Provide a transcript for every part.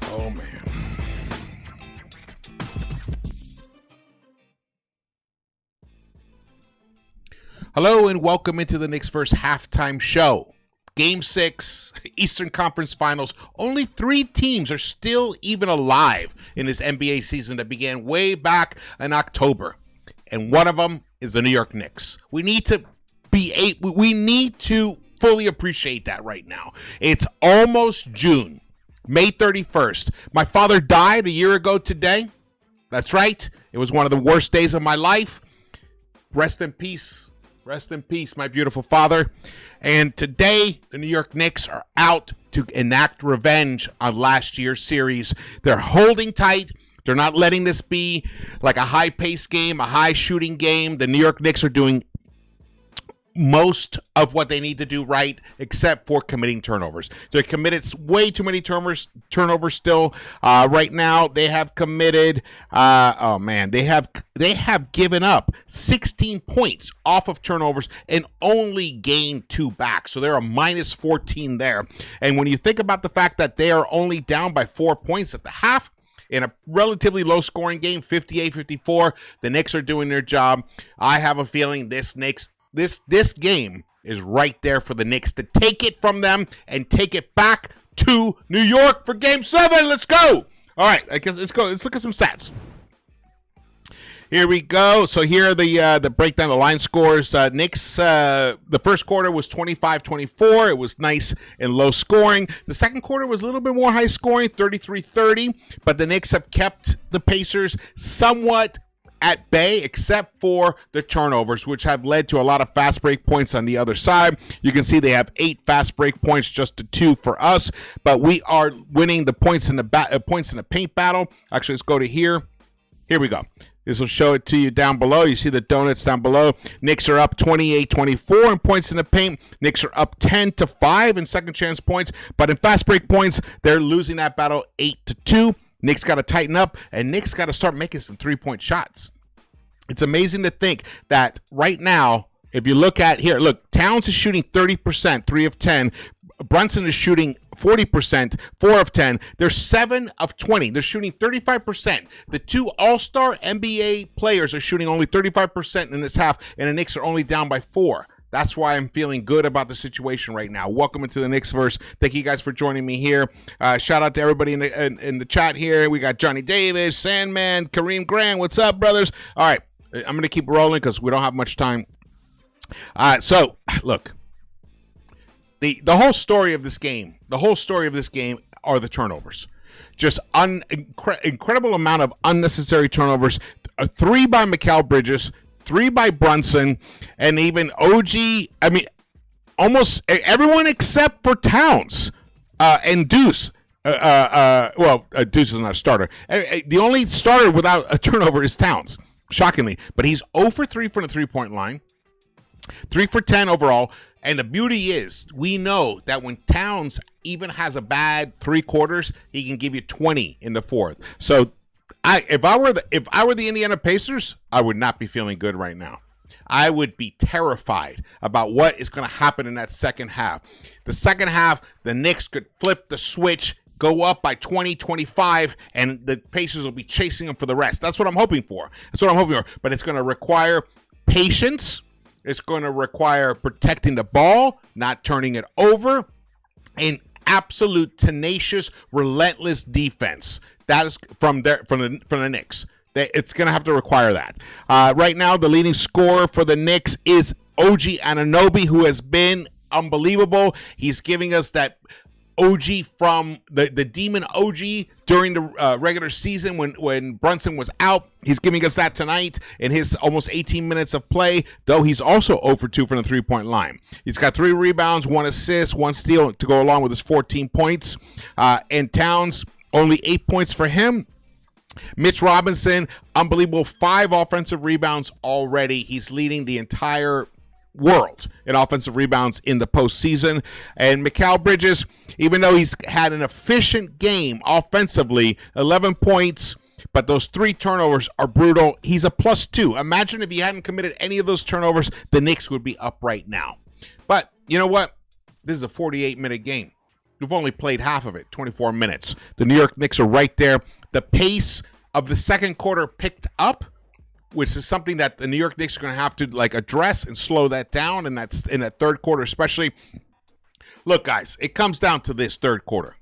Oh, man. Hello and welcome into the Knicks-Verse halftime show. Game 6, Eastern Conference Finals. Only 3 teams are still even alive in this NBA season that began way back in October. And one of them is the New York Knicks. We need to fully appreciate that right now. It's almost June, May 31st. My father died a year ago today. That's right. It was one of the worst days of my life. Rest in peace. Rest in peace, my beautiful father. And today, the New York Knicks are out to enact revenge on last year's series. They're holding tight. They're not letting this be like a high-paced game, a high-shooting game. The New York Knicks are doing most of what they need to do right, except for committing turnovers. They're committed way too many turnovers still. Right now, they have committed. They have given up 16 points off of turnovers and only gained 2 back. So they're a minus 14 there. And when you think about the fact that they are only down by 4 points at the half, in a relatively low-scoring game, 58-54, the Knicks are doing their job. I have a feeling this game is right there for the Knicks to take it from them and take it back to New York for Game 7. Let's go. All right, I guess let's go. Let's look at some stats. Here we go. So here are the breakdown, the line scores. Knicks, the first quarter was 25-24. It was nice and low scoring. The second quarter was a little bit more high scoring, 33-30. But the Knicks have kept the Pacers somewhat at bay, except for the turnovers, which have led to a lot of fast break points on the other side. You can see they have 8 fast break points, just to 2 for us, but we are winning the points in the paint battle. Actually, let's go to here. Here we go. This will show it to you down below. You see the donuts down below. Knicks are up 28-24 in points in the paint. Knicks are up 10-5 in second chance points, but in fast break points, they're losing that battle 8-2. Knicks got to tighten up, and Knicks got to start making some three-point shots. It's amazing to think that right now, if you look at here, look, Towns is shooting 30%, 3 of 10. Brunson is shooting 40%, 4 of 10. They're 7 of 20. They're shooting 35%. The 2 all-star NBA players are shooting only 35% in this half, and the Knicks are only down by 4. That's why I'm feeling good about the situation right now. Welcome into the Knicks-Verse. Thank you guys for joining me here. Shout out to everybody in the chat here. We got Johnny Davis, Sandman, Kareem Grant. What's up, brothers? All right, I'm going to keep rolling because we don't have much time. So, look, the whole story of this game, are the turnovers. Just incredible amount of unnecessary turnovers. 3 by Mikal Bridges, 3 by Brunson, and even OG. I mean, almost everyone except for Towns and Deuce. Deuce is not a starter. The only starter without a turnover is Towns, shockingly. But he's 0 for 3 from the three-point line, 3 for 10 overall. And the beauty is, we know that when Towns even has a bad 3 quarters, he can give you 20 in the fourth. So, if I were the Indiana Pacers, I would not be feeling good right now. I would be terrified about what is going to happen in that second half. The second half, the Knicks could flip the switch, go up by 20, 25, and the Pacers will be chasing them for the rest. That's what I'm hoping for. But it's going to require patience. It's going to require protecting the ball, not turning it over, and absolute tenacious, relentless defense. That is from the Knicks. It's going to have to require that. Right now, the leading scorer for the Knicks is OG Anunoby, who has been unbelievable. He's giving us that OG from the Demon OG during the regular season when Brunson was out. He's giving us that tonight in his almost 18 minutes of play, though he's also 0 for 2 from the three-point line. He's got 3 rebounds, 1 assist, 1 steal to go along with his 14 points. And Towns, only 8 points for him. Mitch Robinson, unbelievable, 5 offensive rebounds already. He's leading the entire world in offensive rebounds in the postseason. And Mikal Bridges, even though he's had an efficient game offensively, 11 points, but those 3 turnovers are brutal. He's a +2. Imagine if he hadn't committed any of those turnovers, the Knicks would be up right now. But you know what? This is a 48-minute game. We've only played half of it, 24 minutes. The New York Knicks are right there. The pace of the second quarter picked up, which is something that the New York Knicks are going to have to address and slow that down, and that's in that third quarter especially. Look, guys, it comes down to this third quarter.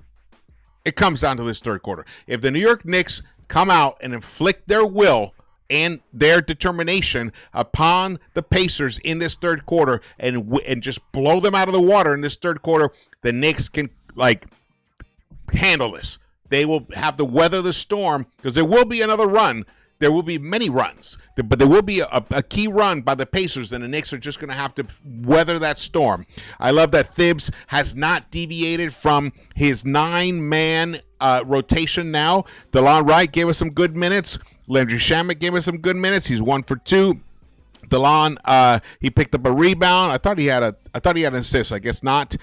If the New York Knicks come out and inflict their will and their determination upon the Pacers in this third quarter and just blow them out of the water in this third quarter, the Knicks can handle this. They will have to weather the storm because there will be another run. There will be many runs, but there will be a key run by the Pacers, and the Knicks are just going to have to weather that storm. I love that Thibs has not deviated from his 9-man rotation now. DeLon Wright gave us some good minutes. Landry Shamet gave us some good minutes. He's 1 for 2. DeLon, he picked up a rebound. I thought he had an assist. I guess not.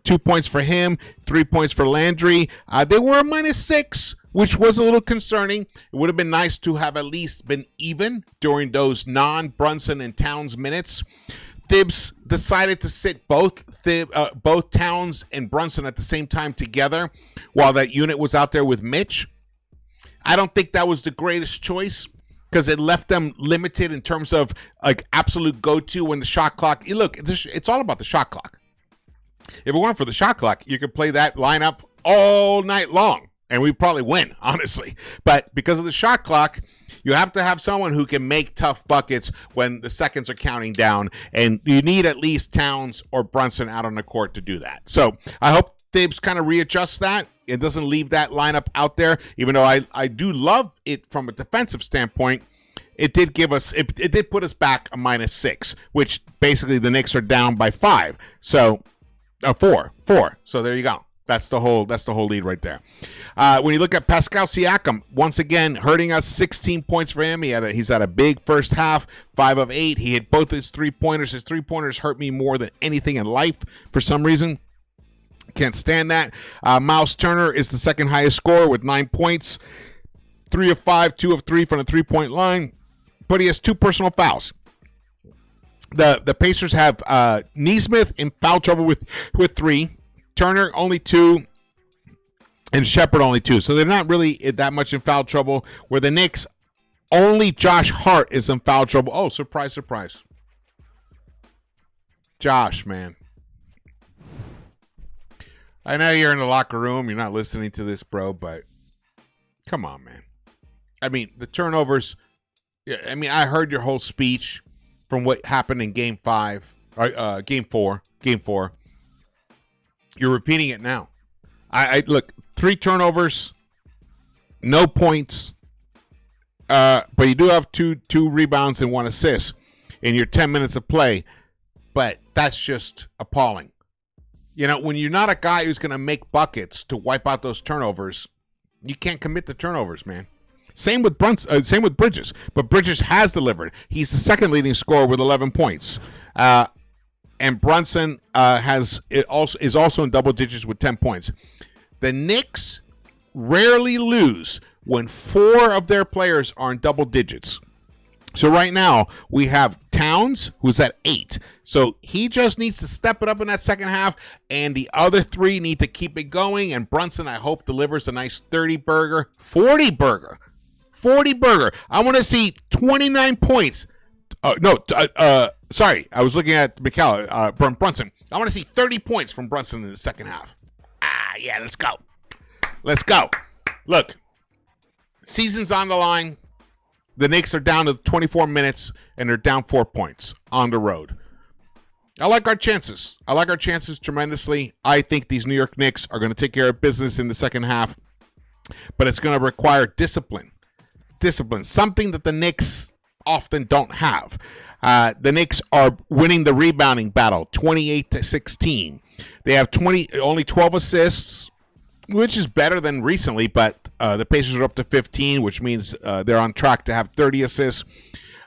2 points for him, 3 points for Landry. They were a -6, which was a little concerning. It would have been nice to have at least been even during those non-Brunson and Towns minutes. Thibs decided to sit both Towns and Brunson at the same time together while that unit was out there with Mitch. I don't think that was the greatest choice, because it left them limited in terms of absolute go-to when the shot clock. Look, it's all about the shot clock. If it weren't for the shot clock, you could play that lineup all night long, and we'd probably win, honestly. But because of the shot clock, you have to have someone who can make tough buckets when the seconds are counting down, and you need at least Towns or Brunson out on the court to do that. So I hope Thibs kind of readjusts that. It doesn't leave that lineup out there, even though I do love it from a defensive standpoint. It did give us, it did put us back a -6, which basically the Knicks are down by 5. So 4. So there you go. That's the whole lead right there. When you look at Pascal Siakam, once again hurting us, 16 points for him. He's had a big first half, 5 of 8. He hit both his 3-pointers. His 3-pointers hurt me more than anything in life for some reason. Can't stand that. Miles Turner is the second highest scorer with 9 points, 3 of 5, 2 of 3 from the 3-point line. But he has 2 personal fouls. The Pacers have Nesmith in foul trouble with 3, Turner only 2, and Shepherd only 2. So they're not really that much in foul trouble. Where the Knicks, only Josh Hart is in foul trouble. Oh, surprise, surprise. Josh, man. I know you're in the locker room. You're not listening to this, bro, but come on, man. I mean, the turnovers. I mean, I heard your whole speech from what happened in Game 4. You're repeating it now. I look, 3 turnovers, no points, but you do have two rebounds and 1 assist in your 10 minutes of play. But that's just appalling. You know, when you're not a guy who's going to make buckets to wipe out those turnovers, you can't commit the turnovers, man. Same with same with Bridges, but Bridges has delivered. He's the second leading scorer with 11 points, and Brunson is also in double digits with 10 points. The Knicks rarely lose when 4 of their players are in double digits. So right now we have Towns, who's at 8. So he just needs to step it up in that second half, and the other 3 need to keep it going. And Brunson, I hope, delivers a nice 40 burger. I want to see 29 points. Sorry, I was looking at Brunson. I want to see 30 points from Brunson in the second half. Yeah, let's go. Look, season's on the line. The Knicks are down to 24 minutes, and they're down 4 points on the road. I like our chances. Tremendously. I think these New York Knicks are going to take care of business in the second half, but it's going to require discipline. Something that the Knicks often don't have. The Knicks are winning the rebounding battle, 28-16. They have only 12 assists, which is better than recently, but the Pacers are up to 15, which means they're on track to have 30 assists.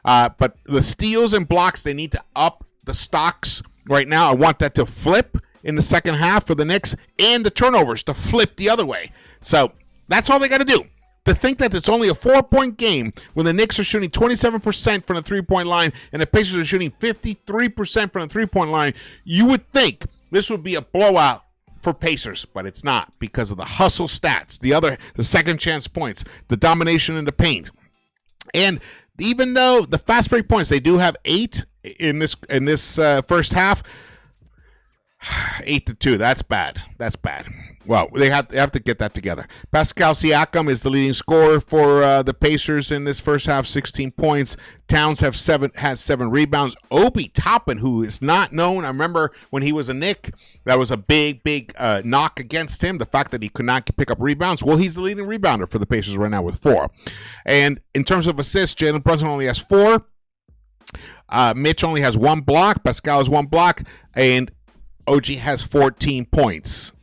But the steals and blocks, they need to up the stocks right now. I want that to flip in the second half for the Knicks, and the turnovers to flip the other way. So that's all they got to do. To think that it's only a 4-point game when the Knicks are shooting 27% from the three-point line and the Pacers are shooting 53% from the three-point line, you would think this would be a blowout for Pacers, but it's not because of the hustle stats, the second chance points, the domination in the paint. And even though the fast break points, they do have 8 in this first half, 8-2. That's bad. That's bad. Well, they have to get that together. Pascal Siakam is the leading scorer for the Pacers in this first half, 16 points. Towns has 7 rebounds. Obi Toppin, who is not known, I remember when he was a Knick, that was a big knock against him, the fact that he could not pick up rebounds. Well, he's the leading rebounder for the Pacers right now with 4. And in terms of assists, Jalen Brunson only has 4. Mitch only has 1 block. Pascal has 1 block. And OG has 14 points.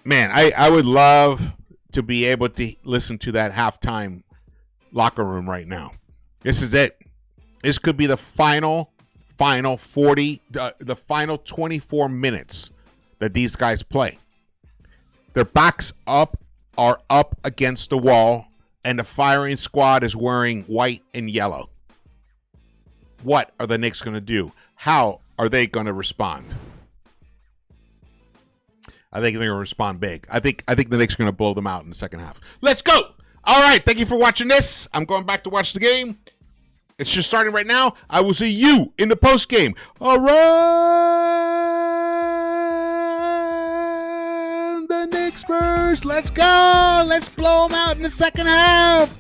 Man, I would love to be able to listen to that halftime locker room right now. This is it. This could be the final 24 minutes that these guys play. Their backs are up against the wall, and the firing squad is wearing white and yellow. What are the Knicks going to do? How are they going to respond? I think they're going to respond big. I think the Knicks are going to blow them out in the second half. Let's go! All right, thank you for watching this. I'm going back to watch the game. It's just starting right now. I will see you in the post game. Around the Knicks-Verse. Let's go! Let's blow them out in the second half.